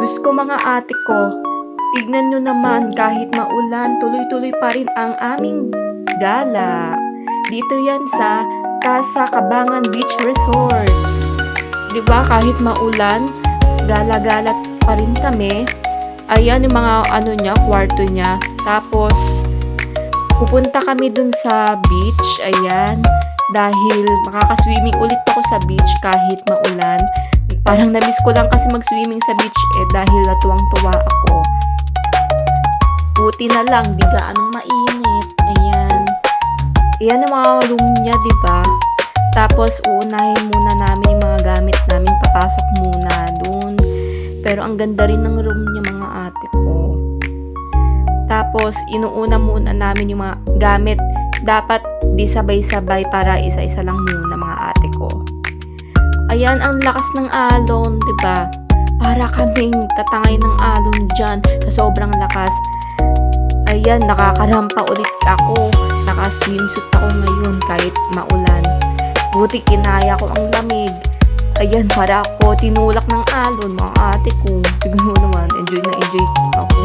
Diyos ko mga ate ko, tignan nyo naman kahit maulan, tuloy-tuloy pa rin ang aming gala. Dito yan sa Casa Cabangan Beach Resort. 'Di ba kahit maulan, gala-gala pa rin kami. Ayan yung mga ano niya, kwarto niya. Tapos, pupunta kami dun sa beach. Ayan. Dahil makaka-swimming ulit ako sa beach kahit maulan. Parang na-miss ko lang kasi mag-swimming sa beach dahil natuwang-tuwa ako. Buti na lang, di gaanong mainit. Ayan. Ayan yung mga room niya, di ba? Tapos, uunahin muna namin yung mga gamit namin. Papasok muna dun. Pero ang ganda rin ng room niya, mga ate ko. Tapos, inuuna muna namin yung mga gamit. Dapat di sabay-sabay para isa-isa lang muna, mga ate ko. Ayan, ang lakas ng alon, di ba? Para kaming tatangay ng alon dyan sa sobrang lakas. Ayan, nakakarampa ulit ako. Naka-swimsuit ako ngayon kahit maulan. Buti kinaya ko ang lamig. Ayan, para ako tinulak ng alon, mga ate ko. Tignan mo naman, enjoy na enjoy ako.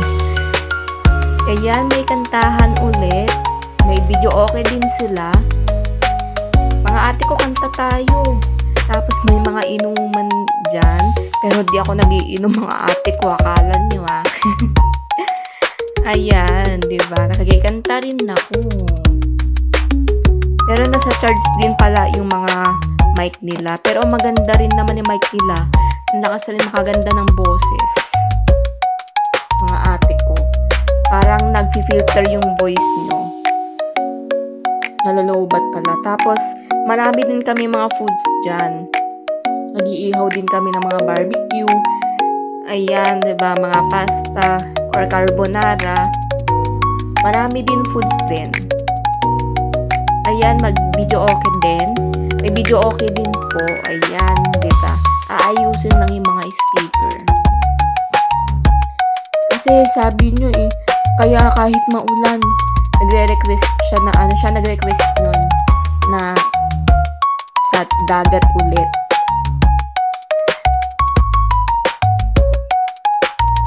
Ayan, may kantahan ulit. May video okay din sila. Mga ate ko, kanta tayo. Tapos may mga inuman dyan. Pero di ako nagiinom, mga ate ko. Akala nyo ah. Ayan, di ba? Nakikanta rin ako. Pero nasa charge din pala yung mga mic nila. Pero maganda rin naman yung mic nila. Ang lakas rin makaganda ng boses. Mga ate ko. Parang nag-filter yung voice nyo. Nalalobat pala. Tapos, marami din kami mga foods dyan. Nag-iihaw din kami ng mga barbecue. Ayan, diba? Mga pasta or carbonara. Marami din foods din. Ayan, mag-video okay din. May video okay din po. Ayan, diba? Aayusin lang yung mga speaker. Kasi sabi nyo kaya kahit maulan, nagre-request siya na nagre-request nun na sa dagat ulit.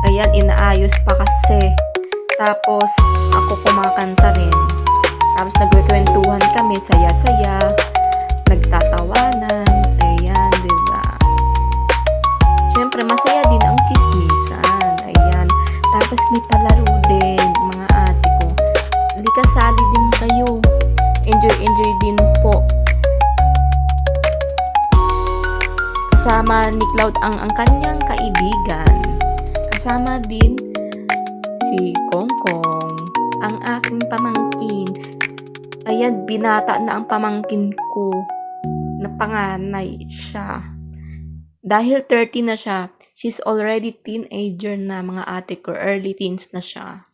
Ayan, inaayos pa kasi. Tapos, ako kumakanta rin. Tapos, nagkwentuhan kami, saya-saya, nagtatawanan, ayan, diba? Siyempre, masaya din ang chismisan, ayan. Tapos, may palaro din, mga ate ko. Kasali din kayo. Enjoy din po. Kasama ni Cloud ang kanyang kaibigan. Kasama din si Kongkong, ang aking pamangkin. Ayan, binata na ang pamangkin ko. Napanganay siya. Dahil 30 na siya, she's already teenager na, mga ate ko. Early teens na siya.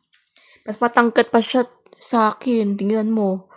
Mas matangkat pa siya sa akin. Tingnan mo.